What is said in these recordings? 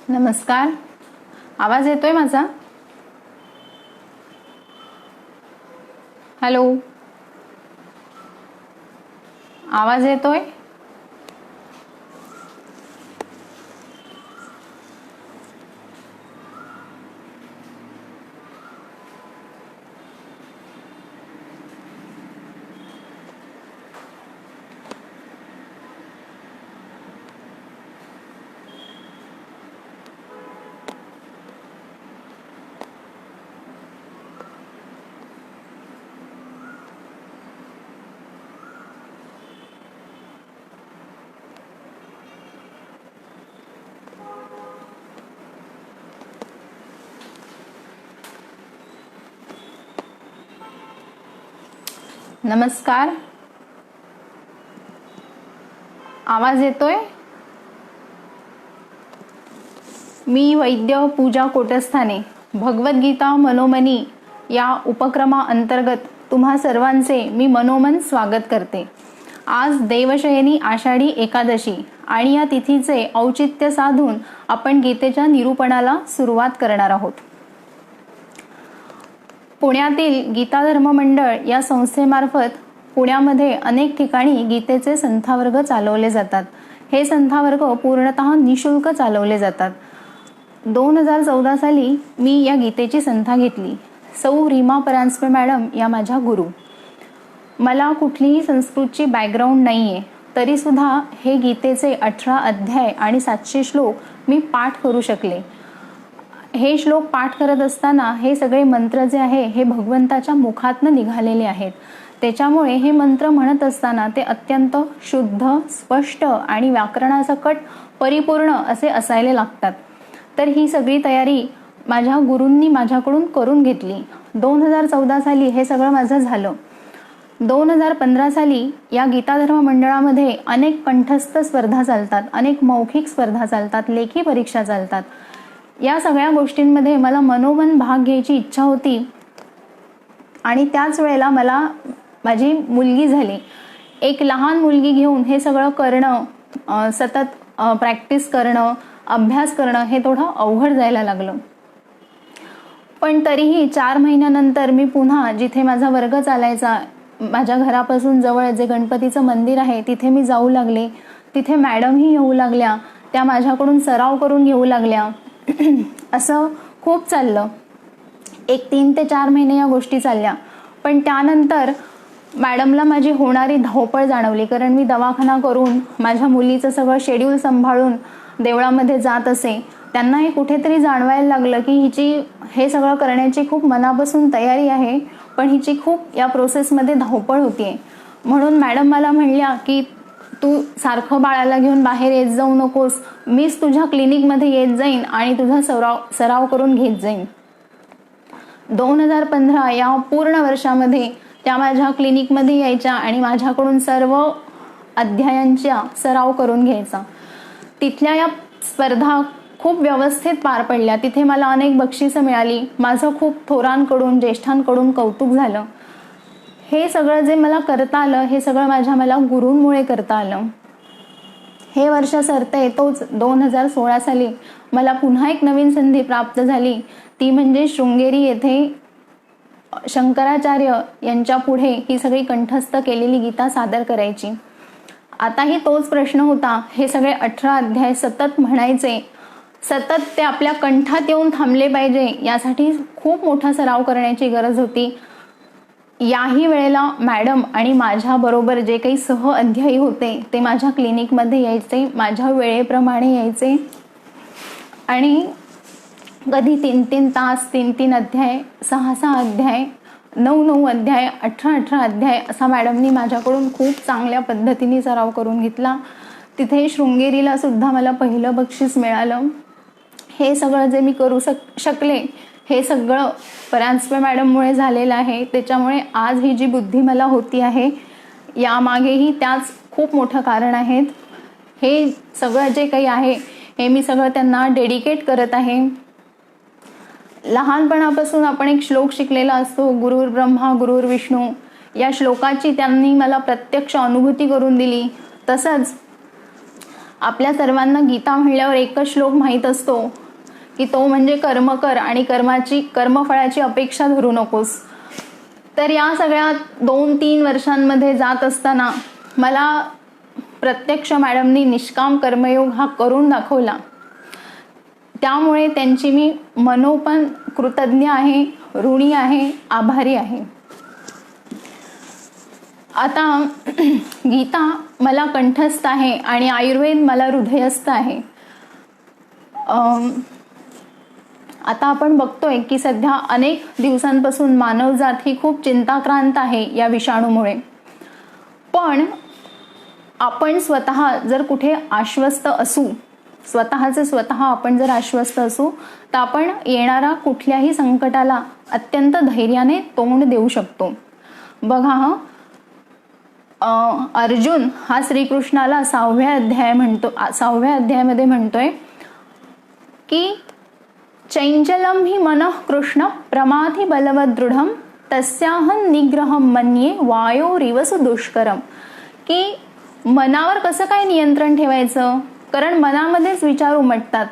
नमस्कार. आवाज येतोय माझा? हॅलो, आवाज येतोय? नमस्कार. आवाज येतोय? मी वैद्य पूजा कोटस्थाने भगवद्गीता मनोमनी या उपक्रमाअंतर्गत तुम्हा सर्वांचे मी मनोमन स्वागत करते. आज देवशयनी आषाढी एकादशी आणि या तिथीचे औचित्य साधून आपण गीतेच्या निरूपणाला सुरुवात करणार आहोत. पुण्यातील गीता धर्म मंडळ या संस्थेमार्फत पुण्यामध्ये अनेक ठिकाणी गीतेचे संथावर्ग चालवले जातात. हे संथावर्ग पूर्णतः निशुल्क चालवले जातात. 2014 साली मी या गीतेची संथा घेतली. सौ रीमा परांजपे मॅडम या माझ्या गुरु. मला कुठलीही संस्कृतची बॅकग्राऊंड नाही आहे, तरीसुद्धा हे गीतेचे 18 अध्याय आणि 700 श्लोक मी पाठ करू शकले. हे श्लोक पाठ करत असताना हे सगळे मंत्र जे आहे हे भगवंताच्या मुखातनं निघालेले आहेत. त्याच्यामुळे हे मंत्र म्हणत असताना ते अत्यंत शुद्ध, स्पष्ट आणि व्याकरणासकट परिपूर्ण असे असायला लागतात. तर ही सगळी तयारी माझ्या गुरूंनी माझ्याकडून करून घेतली. 2014 साली हे सगळं माझं झालं. 2015 साली या गीता धर्म मंडळामध्ये अनेक कंठस्थ स्पर्धा चालतात, अनेक मौखिक स्पर्धा चालतात, लेखी परीक्षा चालतात. या सगळ्या गोष्टींमध्ये मला मनोमन भाग घ्यायची इच्छा होती आणि त्याच वेळेला मला माझी मुलगी झाली. एक लहान मुलगी घेऊन हे सगळं करणं, सतत प्रॅक्टिस करणं, अभ्यास करणं हे थोडं अवघड जायला लागलं. पण तरीही 4 महिन्यानंतर मी पुन्हा जिथे माझा वर्ग चालायचा, माझ्या घरापासून जवळ जे गणपतीचं मंदिर आहे तिथे मी जाऊ लागले. तिथे मॅडमही येऊ लागल्या, त्या माझ्याकडून सराव करून घेऊ लागल्या. असं खूप चाललं. 3 ते 4 महिने या गोष्टी चालल्या. पण त्यानंतर मॅडमला माझी होणारी धावपळ जाणवली, कारण मी दवाखाना करून माझ्या मुलीचं सगळं शेड्यूल सांभाळून देवळामध्ये जात असे. त्यांना हे कुठेतरी जाणवायला लागलं की हिची हे सगळं करण्याची खूप मनापासून तयारी आहे, पण हिची खूप या प्रोसेसमध्ये धावपळ होतीये. म्हणून मॅडम मला म्हणल्या की तू सारखं बाळाला घेऊन बाहेर येत जाऊ नकोस, मीच तुझ्या क्लिनिकमध्ये येत जाईन आणि तुझा सराव करून घेत जाईन. 2015 या पूर्ण वर्षामध्ये त्या माझ्या क्लिनिकमध्ये यायच्या आणि माझ्याकडून सर्व अध्यायांचा सराव करून घ्यायचा. तिथल्या या स्पर्धा खूप व्यवस्थित पार पडल्या. तिथे मला अनेक बक्षिसं मिळाली. माझं खूप थोरांकडून, ज्येष्ठांकडून कौतुक झालं. हे सगळं जे मला करता आलं हे सगळं मला गुरूंमुळे करता आलं. हे वर्ष सरते तोच 2016 साली मला पुन्हा एक नवीन संधी प्राप्त झाली. ती म्हणजे शृंगेरी येथे शंकराचार्य यांच्या पुढे ही सगळी कंठस्थ केलेली गीता सादर करायची. आताही तोच प्रश्न होता. हे सगळे 18 अध्याय सतत म्हणायचे, सतत ते आपल्या कंठात येऊन थांबले पाहिजे, यासाठी खूप मोठा सराव करण्याची गरज होती. याही वेळेला मॅडम आणि माझ्या बरोबर जे काही सह अध्यायी होते ते माझ्या क्लिनिकमध्ये यायचे, माझ्या वेळेप्रमाणे यायचे आणि कधी 3-3 तास, 3-3 अध्याय, 6-6 अध्याय, 9-9 अध्याय, 18-18 अध्याय असा मॅडमनी माझ्याकडून खूप चांगल्या पद्धतीने सराव करून घेतला. तिथे शृंगेरीला सुद्धा मला पहिलं बक्षीस मिळालं. हे सगळं जे मी करू शकले हे सगळं परांजपे मॅडममुळे झालेलं आहे. त्याच्यामुळे आज ही जी बुद्धी मला होती आहे यामागेही त्याच खूप मोठं कारण आहेत. हे सगळं जे काही आहे हे मी सगळं त्यांना डेडिकेट करत आहे. लहानपणापासून आपण एक श्लोक शिकलेला असतो, गुरुर् ब्रह्मा गुरुर् विष्णू. या श्लोकाची त्यांनी मला प्रत्यक्ष अनुभूती करून दिली. तसंच आपल्या सर्वांना गीता म्हणल्यावर एकच श्लोक माहीत असतो की तो म्हणजे कर्म कर आणि कर्मफळाची अपेक्षा धरू नकोस. तर या सगळ्या 2-3 वर्षांमध्ये जात असताना मला प्रत्यक्ष मॅडमनी निष्काम कर्मयोग हा करून दाखवला. त्यामुळे त्यांची मी मनोपण कृतज्ञ आहे, ऋणी आहे, आभारी आहे. आता गीता मला कंठस्थ आहे आणि आयुर्वेद मला हृदयस्थ आहे. आता आपण बघतोय की सध्या अनेक दिवसांपासून मानवजात ही खूप चिंताक्रांत आहे या विषाणूमुळे. पण आपण स्वतः जर कुठे आश्वस्त असू, स्वतः आपण जर आश्वस्त असू, तर आपण येणारा कुठल्याही संकटाला अत्यंत धैर्याने तोंड देऊ शकतो. बघा अर्जुन हा श्रीकृष्णाला 6व्या अध्यायामध्ये म्हणतोय की चैंचलम ही मनः कृष्ण प्रमाथि बलवद दृढम तस्याहं निग्रहम मन्ये वायोरिवसु दुष्करम. की मनावर कसं काय नियंत्रण ठेवायचं, कारण मनामध्येच विचार उमटतात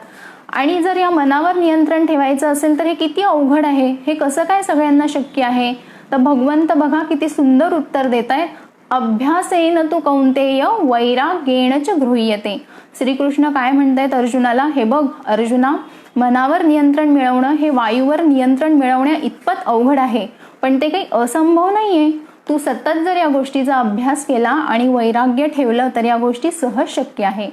आणि जर या मनावर नियंत्रण ठेवायचं असेल तर हे किती अवघड आहे, हे कसं काय सगळ्यांना शक्य आहे. तर भगवंत बघा किती सुंदर उत्तर देत आहे. अभ्यासेन तु कौंतेय वैराग्येण च गृह्यते. श्रीकृष्ण काय म्हणतायत अर्जुनाला, हे बघ अर्जुना, मनावर नियंत्रण मिळवणं हे वायूवर नियंत्रण मिळवण्या इतपत अवघड आहे, पण ते काही असंभव नाहीये. तू सतत जर या गोष्टीचा अभ्यास केला आणि वैराग्य ठेवलं तर या गोष्टी सहज शक्य आहे.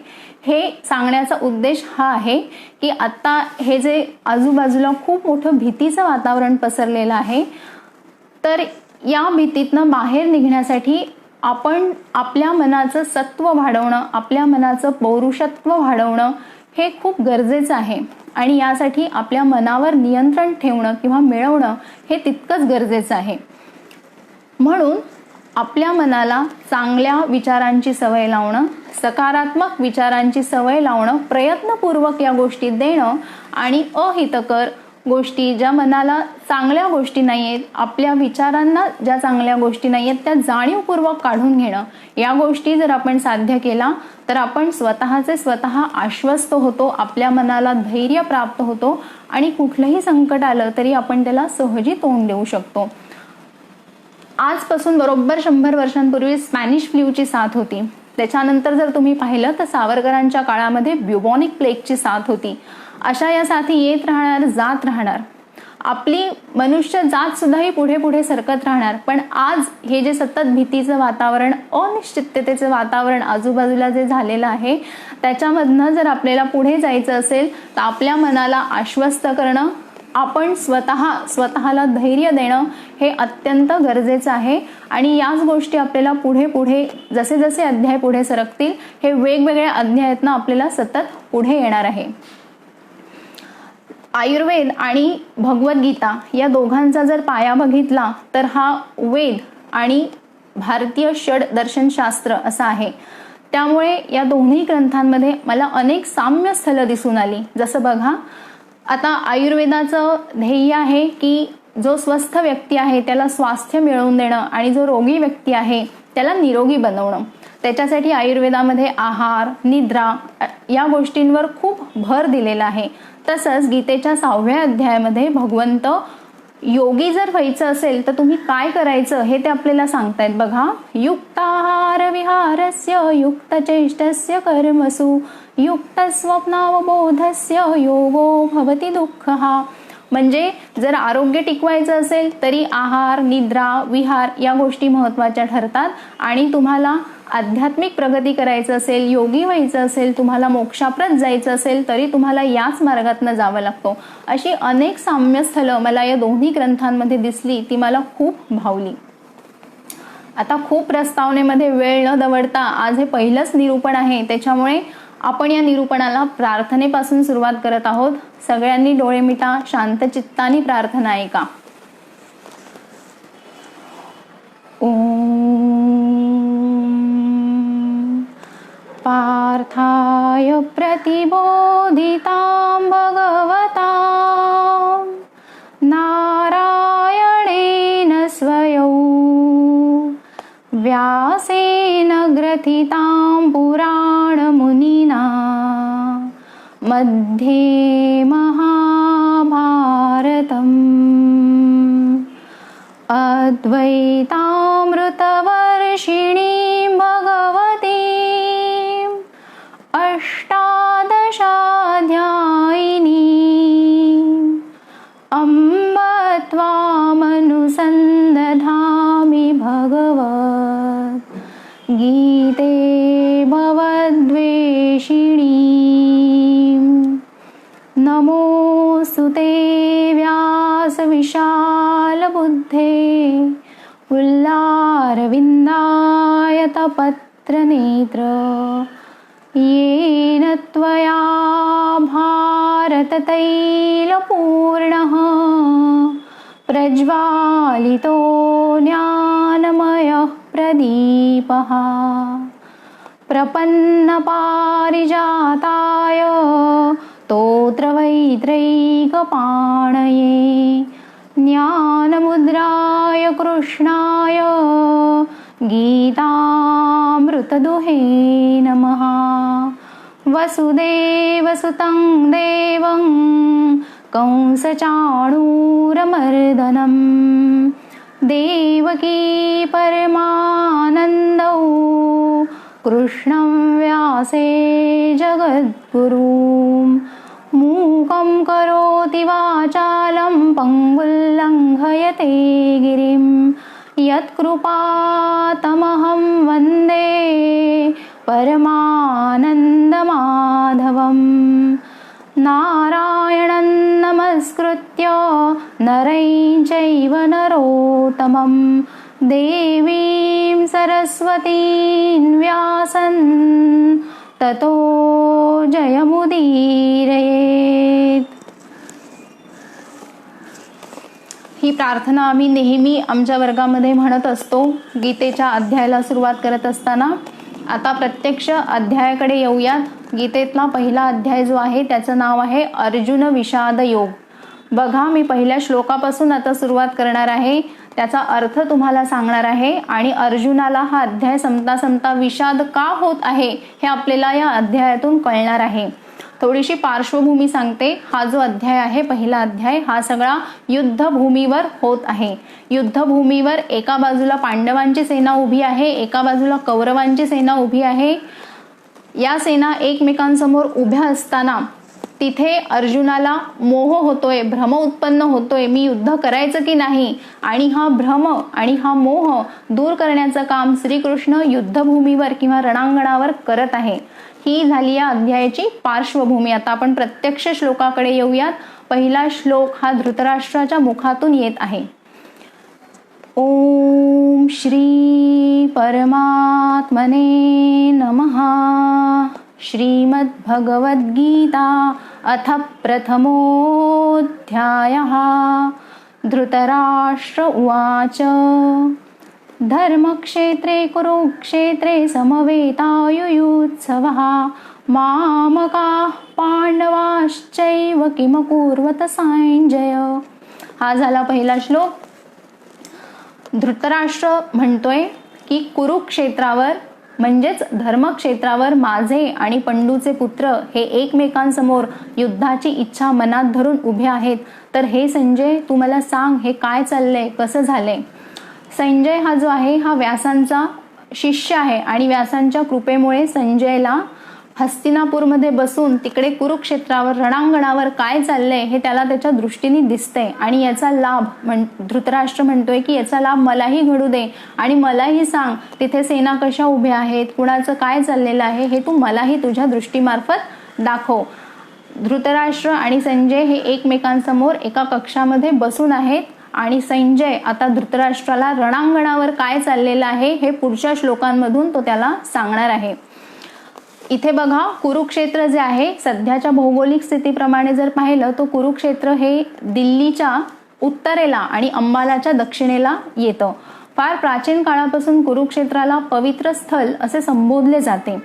हे सांगण्याचा उद्देश हा आहे की आता हे जे आजूबाजूला खूप मोठं भीतीचं वातावरण पसरलेलं आहे, तर या भीतीतनं बाहेर निघण्यासाठी आपण आपल्या मनाचं सत्व वाढवणं, आपल्या मनाचं पौरुषत्व वाढवणं हे खूप गरजेचं आहे. आणि यासाठी आपल्या मनावर नियंत्रण ठेवणं किंवा मिळवणं हे तितकंच गरजेचं आहे. म्हणून आपल्या मनाला चांगल्या विचारांची सवय लावणं, सकारात्मक विचारांची सवय लावणं, प्रयत्नपूर्वक या गोष्टी देणं आणि अहितकर गोष्टी, ज्या मनाला चांगल्या गोष्टी नाही आहेत, आपल्या विचारांना ज्या चांगल्या गोष्टी नाही आहेत, त्या जाणीवपूर्वक काढून घेणं, या गोष्टी जर आपण साध्य केला तर आपण स्वतः आश्वस्त होतो, आपल्या मनाला धैर्य प्राप्त होतो आणि कुठलंही संकट आलं तरी आपण त्याला सहजी तोंड देऊ शकतो. आजपासून बरोबर 100 वर्षांपूर्वी स्पॅनिश फ्लूची साथ होती. त्याच्यानंतर जर तुम्ही पाहिलं तर सावरकरांच्या काळामध्ये ब्युबॉनिक प्लेगची साथ होती. अशा या साथी येत राहणार, जात राहणार. आपली मनुष्य जात सुद्धा ही पुढे पुढे सरकत राहणार. पण आज हे जे सतत भीतीचं वातावरण, अनिश्चिततेचं वातावरण आजूबाजूला जे झालेलं आहे, त्याच्यामधनं जर आपल्याला पुढे जायचं असेल तर आपल्या मनाला आश्वस्त करणं, आपण स्वतःला धैर्य देणं हे अत्यंत गरजेचं आहे. आणि याच गोष्टी आपल्याला पुढे जसे जसे अध्याय पुढे सरकतील, हे वेगवेगळ्या अध्यायातनं आपल्याला सतत पुढे येणार आहे. आयुर्वेद आणि भगवद्गीता या दोघांचा जर पाया बघितला तर हा वेद आणि भारतीय षड दर्शनशास्त्र असा आहे. त्यामुळे या दोन्ही ग्रंथांमध्ये मला अनेक साम्य स्थलं दिसून आली. जसं बघा, आता आयुर्वेदाचं ध्येय आहे की जो स्वस्थ व्यक्ती आहे त्याला स्वास्थ्य मिळवून देणं आणि जो रोगी व्यक्ती आहे त्याला निरोगी बनवणं. त्याच्यासाठी आयुर्वेदामध्ये आहार, निद्रा या गोष्टींवर खूप भर दिलेला आहे. तसंच गीतेच्या 6व्या अध्यायामध्ये भगवंत योगी जर व्हायचं असेल तर तुम्ही काय करायचं हे ते आपल्याला सांगतायत. बघा, युक्ताहार विहारस्य युक्तचेष्टस्य कर्मसु युक्त स्वप्नावबोधस्य योगो भवति दुःखः. म्हणजे जर आरोग्य टिकवायचं असेल तरी आहार, निद्रा, विहार या गोष्टी महत्त्वाच्या ठरतात. आणि तुम्हाला आध्यात्मिक प्रगती करायचं असेल, योगी व्हायचं असेल, तुम्हाला मोक्षाप्रत जायचं असेल तरी तुम्हाला याच मार्गातनं जावं लागतो. अशी अनेक साम्यस्थळं मला या दोन्ही ग्रंथांमध्ये दिसली, ती मला खूप भावली. आता खूप प्रस्तावनेमध्ये वेळ न दवडता आज हे पहिलंच निरूपण आहे, त्याच्यामुळे आपण या निरूपणाला प्रार्थनेपासून सुरुवात करत आहोत. सगळ्यांनी डोळे मिटा, शांत चित्ताने प्रार्थना ऐका. पार्थाय प्रतिबोधितां भगवता नारायणेन स्वयं व्यासेन ग्रथितां पुराणमुनिना मध्ये महाभारतम् अद्वैतामृतवर्षिणीं भगवतीम् अष्टादशाध्यायिनीम् अम्ब त्वामनुसन्दधामि भगवत् गीते भवद्वेषिणीम् नमोऽस्तु ते व्यासविशालबुद्धे पुल्लारविन्दायतपत्रनेत्र येन त्वया भारततैलपूर्णः प्रज्वालितो ज्ञानमयः प्रदीपः प्रपन्नपारिजाताय स्तोत्रवैत्रैकपाणये ज्ञानमुद्राय कृष्णाय गीतामृतदुहे नमः। वसुदेवसुतं देवं कंसचाणूरमर्दनं देवकी परमानन्दौ कृष्णं व्यासे जगद्गुरुं मूकं करोति वाचालं पङ्गुल्लङ्घयते गिरिं यत्कृपातमहं वन्दे परमानन्दमाधवम् नारायणं नमस्कृत्य नरं चैव नरोत्तमं देवीं सरस्वतीं व्यासं ततो जयमुदीरयेत्। ही प्रार्थना आम्ही नेहमी आमच्या वर्गामध्ये म्हणत असतो गीतेच्या अध्यायाला सुरुवात करत असताना। आता प्रत्यक्ष अध्यायाकडे येऊयात। गीतेतला पहिला अध्याय जो आहे त्याचं नाव आहे अर्जुन विषाद योग। बघा, मी पहिल्या श्लोकापासून आता सुरुवात करणार आहे, त्याचा अर्थ तुम्हाला सांगणार आहे आणि अर्जुनाला हा अध्याय संपता संपता विषाद का होत आहे हे आपल्याला या अध्यायातून कळणार आहे। थोडीशी पार्श्वभूमी सांगते। हा जो अध्याय आहे, पहिला अध्याय, हा सगळा युद्धभूमीवर होत आहे। युद्धभूमीवर एका बाजूला पांडवांची सेना उभी आहे, एका बाजूला कौरवांची सेना उभी आहे। या सेना एकमेकांसमोर उभ्या असताना तिथे अर्जुनाला मोह होतोय, भ्रम उत्पन्न होतोय, मी युद्ध करायचं की नाही, आणि हा भ्रम आणि हा मोह दूर करण्याचं काम श्रीकृष्ण युद्धभूमीवर किंवा रणांगणावर करत आहे। ही झाली या अध्यायाची पार्श्वभूमी। आता आपण प्रत्यक्ष श्लोकाकडे येऊयात। पहिला श्लोक हा धृतराष्ट्राच्या मुखातून येत आहे। ओम श्री परमात्मने नमः। श्रीमद्भगवद्गीता अथ प्रथमोऽध्यायः। धृतराष्ट्र उवाच धर्मक्षेत्रे कुरुक्षेत्रे समवेतायुयुत्सवः मामकाः पांडवाश्चैव किमकुर्वत संजय। हा झाला पहिला श्लोक। धृतराष्ट्र म्हणतोय की कुरुक्षेत्रावर म्हणजेच धर्मक्षेत्रावर माझे आणि पंडूचे पुत्र हे एकमेकांसमोर युद्धाची इच्छा मनात धरून उभे आहेत, तर हे संजय तू मला सांग हे काय चाललंय, कसं झालंय। संजय हा जो आहे हा व्यासांचा शिष्य आहे आणि व्यासांच्या कृपेमुळे संजयला हस्तिनापूरमध्ये बसून तिकडे कुरुक्षेत्रावर रणांगणावर काय चाललंय हे त्याला त्याच्या दृष्टीने दिसतंय आणि याचा लाभ धृतराष्ट्र म्हणतोय की याचा लाभ मलाही घडू दे आणि मलाही सांग तिथे सेना कशा उभ्या आहेत, कुणाचं काय चाललेलं आहे हे तू मलाही तुझ्या दृष्टीमार्फत दाखव। धृतराष्ट्र आणि संजय हे एकमेकांसमोर एका कक्षामध्ये बसून आहेत आणि संजय आता धृतराष्ट्राला रणांगणावर काय चाललेलं आहे हे पुढच्या श्लोकांमधून तो त्याला सांगणार आहे। इथे बघा, कुरुक्षेत्र जे आहे सध्याच्या भौगोलिक स्थितीप्रमाणे जर पाहिलं तो कुरुक्षेत्र हे दिल्लीच्या उत्तरेला आणि अंबालाच्या दक्षिणेला येतं। फार प्राचीन काळापासून कुरुक्षेत्राला पवित्र स्थल असे संबोधले जाते।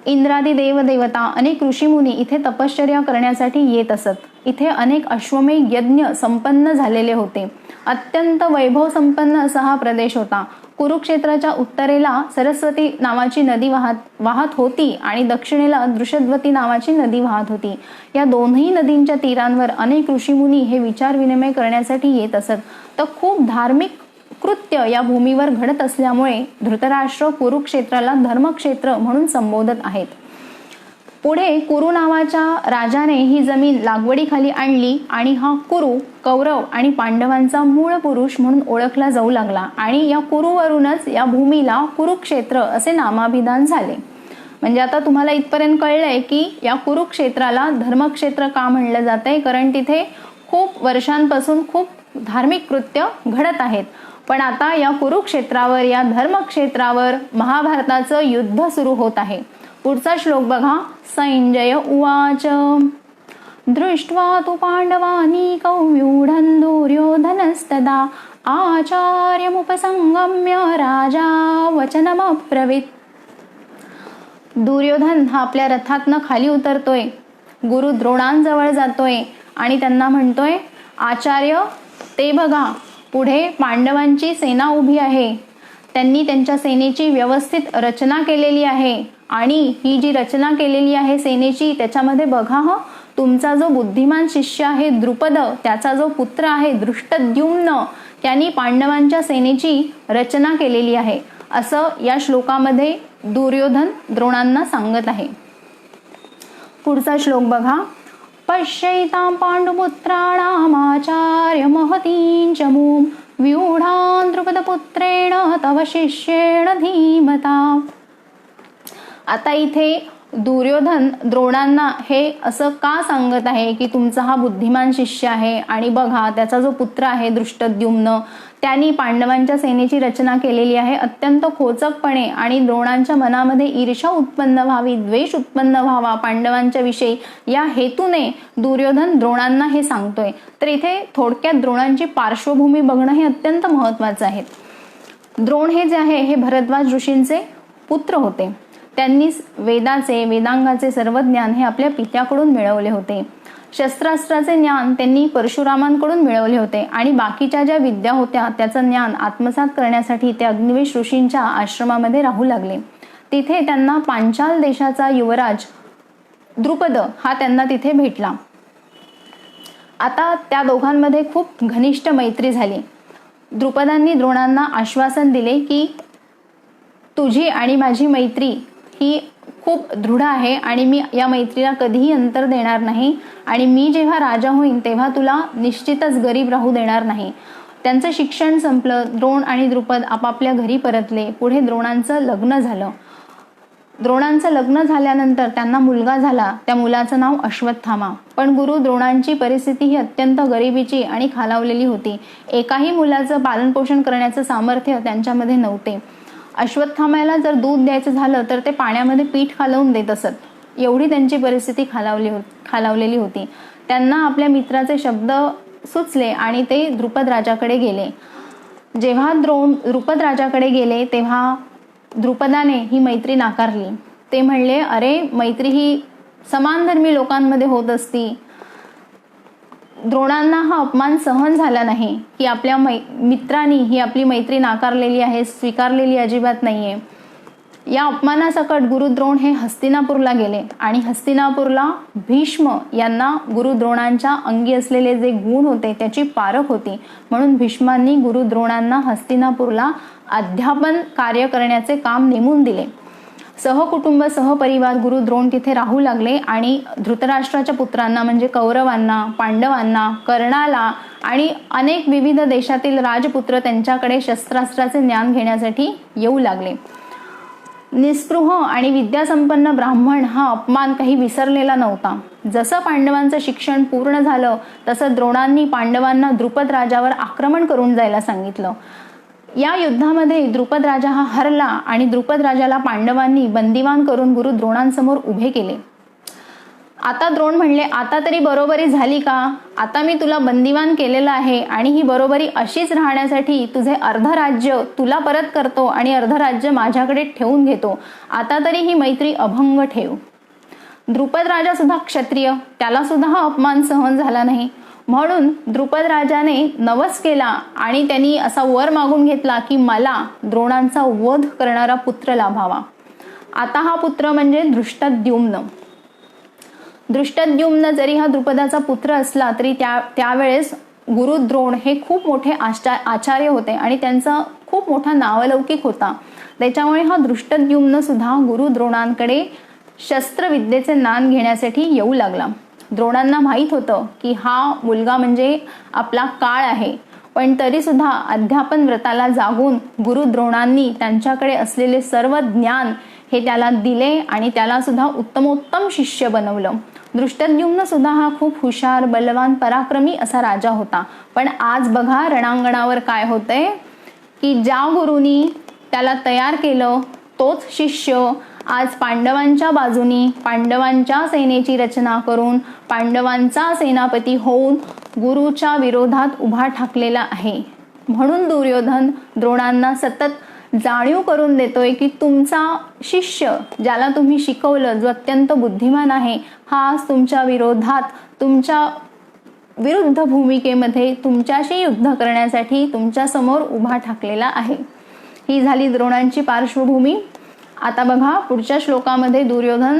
इंद्रादी देवदेवता अनेक ऋषीमुनी इथे तपश्चर्या करण्यासाठी येत असत. इथे अनेक अश्वमेध यज्ञ संपन्न झालेले होते. अत्यंत वैभव संपन्न असा हा प्रदेश होता. कुरुक्षेत्राच्या उत्तरेला सरस्वती नावाची नदी वाहत होती आणि दक्षिणेला दृषद्वती नावाची नदी वाहत होती. या दोन्ही नदींच्या तीरांवर अनेक ऋषीमुनी हे विचार विनिमय करण्यासाठी येत असत. तर खूप धार्मिक कृत्य या भूमीवर घडत असल्यामुळे धृतराष्ट्र कुरुक्षेत्राला धर्मक्षेत्र म्हणून संबोधत आहेत. पुढे कुरु नावाच्या राजाने ही जमीन लागवडीखाली आणली आणि हा कुरु कौरव आणि पांडवांचा मूळ पुरुष म्हणून ओळखला जाऊ लागला आणि या कुरुवरूनच या भूमीला कुरुक्षेत्र असे नामाभिधान झाले. म्हणजे आता तुम्हाला इथपर्यंत कळलंय की या कुरुक्षेत्राला धर्मक्षेत्र का म्हणलं जातंय, कारण तिथे खूप वर्षांपासून खूप धार्मिक कृत्य घडत आहेत. पण आता या कुरुक्षेत्रावर, या धर्मक्षेत्रावर महाभारताचं युद्ध सुरू होत आहे. पुढचा श्लोक बघा. संजय उवाच दृष्ट्वा तु पांडवानीकौ व्यूढं दुर्योधनस्तदा आचार्यमुपसंगम्य राजा वचनमब्रवीत्. दुर्योधन हा आपल्या रथातनं खाली उतरतोय, गुरु द्रोणांजवळ जातोय आणि त्यांना म्हणतोय, आचार्य ते बघा पुढे पांडवांची सेना उभी आहे. त्यांनी त्यांच्या सेनेची व्यवस्थित रचना केलेली आहे आणि ही जी रचना केलेली आहे सेनेची, त्याच्यामध्ये बघा तुमचा जो बुद्धिमान शिष्य आहे द्रुपद, त्याचा जो पुत्र आहे दृष्टद्युम्न, त्यांनी पांडवांच्या सेनेची रचना केलेली आहे, असं या श्लोकामध्ये दुर्योधन द्रोणांना सांगत आहे. पुढचा श्लोक बघा. पश्यैतां पांडुपुत्राणामाचार्य महतीं च मूं व्यूढान् द्रुपदपुत्रेण तव शिष्येण धीमता. आता इथे दुर्योधन द्रोणांना हे असं का सांगत आहे की तुमचा हा बुद्धिमान शिष्य आहे आणि बघा त्याचा जो पुत्र आहे दृष्टद्युम्न, त्यांनी पांडवांच्या सेनेची रचना केलेली आहे. अत्यंत खोचकपणे आणि द्रोणांच्या मनामध्ये ईर्ष्या उत्पन्न व्हावी, द्वेष उत्पन्न व्हावा पांडवांच्या विषयी, या हेतूने दुर्योधन द्रोणांना हे सांगतोय. तर इथे थोडक्यात द्रोणांची पार्श्वभूमी बघणं हे अत्यंत महत्वाचं आहे. द्रोण हे जे आहे हे भरद्वाज ऋषींचे पुत्र होते. त्यांनी वेदांगाचे सर्व ज्ञान हे आपल्या पित्याकडून मिळवले होते. शस्त्रास्त्राचे ज्ञान त्यांनी परशुरामांकडून मिळवले होते आणि बाकीच्या ज्या विद्या होत्या त्याचं ज्ञान आत्मसात करण्यासाठी ते अग्निवेश ऋषींच्या आश्रमामध्ये राहू लागले. तिथे त्यांना पांचाल देशाचा युवराज द्रुपद हा त्यांना तिथे भेटला. आता त्या दोघांमध्ये खूप घनिष्ठ मैत्री झाली. द्रुपदांनी द्रोणांना आश्वासन दिले की तुझी आणि माझी मैत्री ही खूप दृढ आहे आणि मी या मैत्रीला कधीही अंतर देणार नाही आणि मी जेव्हा राजा होईन तेव्हा तुला निश्चितच गरीब राहू देणार नाही. त्यांचं शिक्षण संपलं. द्रोण आणि द्रुपद आपापल्या घरी परतले. पुढे द्रोणांचं लग्न झालं. द्रोणांचं लग्न झाल्यानंतर त्यांना मुलगा झाला. त्या मुलाचं नाव अश्वत्थामा. पण गुरु द्रोणांची परिस्थिती ही अत्यंत गरिबीची आणि खालावलेली होती. एकाही मुलाचं पालनपोषण करण्याचं सामर्थ्य त्यांच्यामध्ये नव्हते. अश्वत्थाम्याला जर दूध द्यायचं झालं तर ते पाण्यामध्ये पीठ कालवून देत असत. एवढी त्यांची परिस्थिती खालावलेली होती. त्यांना आपल्या मित्राचे शब्द सुचले आणि ते द्रुपद राजाकडे गेले. जेव्हा द्रोण द्रुपद राजाकडे गेले तेव्हा द्रुपदाने ही मैत्री नाकारली. ते म्हणले, अरे मैत्री ही समानधर्मी लोकांमध्ये होत असती. द्रोणांना हा अपमान सहन झाला नाही की आपल्या मित्रांनी ही आपली मैत्री नाकारलेली आहे, स्वीकारलेली अजिबात नाहीये. या अपमानासकट गुरु द्रोण हे हस्तिनापूरला गेले आणि हस्तिनापूरला भीष्म यांना गुरु द्रोणांच्या अंगी असलेले जे गुण होते त्याची पारख होती, म्हणून भीष्मांनी गुरु द्रोणांना हस्तिनापूरला अध्यापन कार्य करण्याचे काम नेमून दिले. सहकुटुंब सहपरिवार गुरु द्रोण तिथे राहू लागले आणि धृतराष्ट्राच्या पुत्रांना म्हणजे कौरवांना, पांडवांना, कर्णाला आणि अनेक विविध देशातील राजपुत्र त्यांच्याकडे शस्त्रास्त्राचे ज्ञान घेण्यासाठी येऊ लागले. निस्पृह आणि विद्यासंपन्न ब्राह्मण हा अपमान काही विसरलेला नव्हता. जसं पांडवांचं शिक्षण पूर्ण झालं तसं द्रोणांनी पांडवांना द्रुपद राजावर आक्रमण करून जायला सांगितलं. या युद्धामध्ये द्रुपद राजा हा हरला आणि द्रुपद राजाला पांडवांनी बंदिवान करून गुरु द्रोणांसमोर उभे केले. आता द्रोण म्हणले, आता तरी बरोबरी झाली का? आता मी तुला बंदिवान केलेलं आहे आणि ही बरोबरी अशीच राहण्यासाठी तुझे अर्ध राज्य तुला परत करतो आणि अर्ध राज्य माझ्याकडे ठेवून घेतो. आता तरी ही मैत्री अभंग ठेव. द्रुपद राजा सुद्धा क्षत्रिय, त्याला सुद्धा हा अपमान सहन झाला नाही. म्हणून द्रुपद राजाने नवस केला आणि त्यांनी असा वर मागून घेतला की मला द्रोणांचा वध करणारा पुत्र लाभावा. आता हा पुत्र म्हणजे धृष्टद्युम्न. धृष्टद्युम्न जरी हा द्रुपदाचा पुत्र असला तरी त्यावेळेस गुरु द्रोण हे खूप मोठे आचार्य होते आणि त्यांचा खूप मोठा नावलौकिक होता. त्याच्यामुळे हा धृष्टद्युम्न सुद्धा गुरु द्रोणांकडे शस्त्रविद्येचे ज्ञान घेण्यासाठी येऊ लागला. द्रोणांना माहीत होतं की हा मुलगा म्हणजे आपला काळ आहे, पण तरी सुद्धा अध्यापन व्रताला जागून गुरु द्रोणांनी त्यांच्याकडे असलेले सर्व ज्ञान हे त्याला दिले आणि त्याला सुद्धा उत्तमोत्तम शिष्य बनवलं. धृष्टद्युम्न सुद्धा हा खूप हुशार, बलवान, पराक्रमी असा राजा होता. पण आज बघा रणांगणावर काय होतंय की ज्या गुरुनी त्याला तयार केलं तोच शिष्य आज पांडवांच्या बाजूनी पांडवांच्या सेनेची रचना करून पांडवांचा सेनापती होऊन गुरुच्या विरोधात उभा ठाकलेला आहे. म्हणून दुर्योधन द्रोणांना सतत जाणीव करून देतोय की तुमचा शिष्य ज्याला तुम्ही शिकवलं, जो अत्यंत बुद्धिमान आहे, हा तुमच्या विरोधात, तुमच्या विरुद्ध भूमिकेमध्ये तुमच्याशी युद्ध करण्यासाठी तुमच्या समोर उभा ठाकलेला आहे. ही झाली द्रोणांची पार्श्वभूमी. आता बघा पुढच्या श्लोकामध्ये दुर्योधन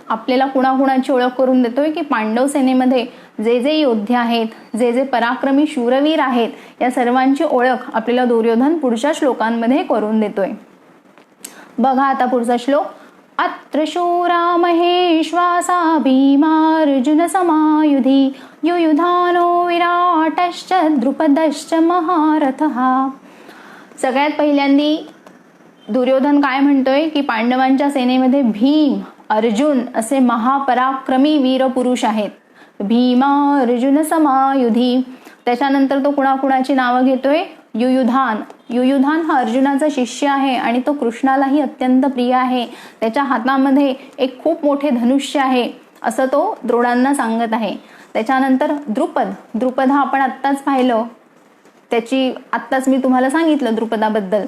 आपल्याला कुणाकुणाची ओळख करून देतोय की पांडव सेनेमध्ये जे जे योद्धे आहेत, जे जे पराक्रमी शूरवीर आहेत, या सर्वांची ओळख आपल्याला दुर्योधन पुढच्या श्लोकांमध्ये करून देतोय. बघा आता पुढचा श्लोक. अत्र शूरा महेश्वासा भीमार्जुन समायुधी युयुधानो विराटश्च द्रुपदश्च महारथः. सगळ्यात पहिल्यांदी दुर्योधन काय म्हणतोय की पांडवांच्या सेनेमध्ये भीम, अर्जुन असे महापराक्रमी वीर पुरुष आहेत. भीमा अर्जुन समायुधी. त्याच्यानंतर तो कुणाकुणाची नावं घेतोय. युयुधान. युयुधान हा अर्जुनाचा शिष्य आहे आणि तो कृष्णालाही अत्यंत प्रिय आहे. त्याच्या हातामध्ये एक खूप मोठे धनुष्य आहे असं तो द्रोणांना सांगत आहे. त्याच्यानंतर द्रुपद. द्रुपद हा आपण आत्ताच पाहिलं, आत्ताच मी तुम्हाला सांगितलं द्रुपदाबद्दल.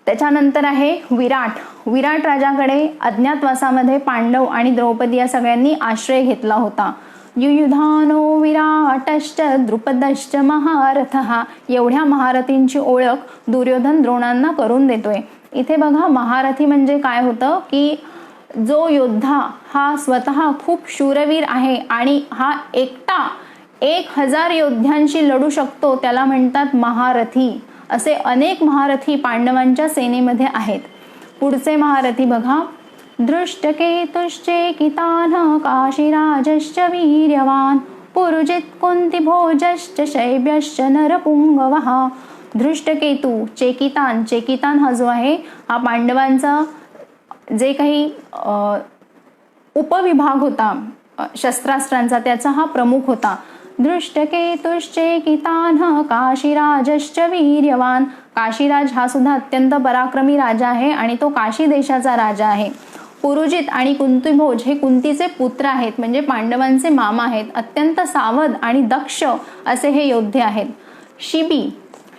त्याच्यानंतर आहे विराट. विराट राजाकडे अज्ञातवासामध्ये पांडव आणि द्रौपदी या सगळ्यांनी आश्रय घेतला होता. युयुधानो विराटश्च द्रुपदश्च महारथः. एवढ्या महारथींची ओळख दुर्योधन द्रोणांना करून देतोय. इथे बघा महारथी म्हणजे काय होतं की जो योद्धा हा स्वतः खूप शूरवीर आहे आणि हा एकटा 1000 योद्ध्यांशी लढू शकतो, त्याला म्हणतात महारथी. असे अनेक महारथी पांडवांच्या सेनेमध्ये आहेत. पुढचे महारथी बघा. दृष्टकेतुश्चेकितानः काशीराजश्च वीर्यवान पुरुजित कुंतीभोजश्च शैब्यश्च नरपुंगवः. दृष्टकेतू, चेकितान. चेकितान हा जो आहे हा पांडवांचा जे काही उपविभाग होता शस्त्रास्त्रांचा त्याचा हा प्रमुख होता. दृष्टकेतुश्चेकितानः काशीराजश्च वीर्यवान. काशीराज हा सुद्धा अत्यंत पराक्रमी राजा आहे आणि तो काशी देशाचा राजा आहे. पुरुजित आणि कुंतीभोज हे कुंतीचे पुत्र आहेत, म्हणजे पांडवांचे मामा आहेत. अत्यंत सावध आणि दक्ष असे हे योद्धे आहेत. शिबी,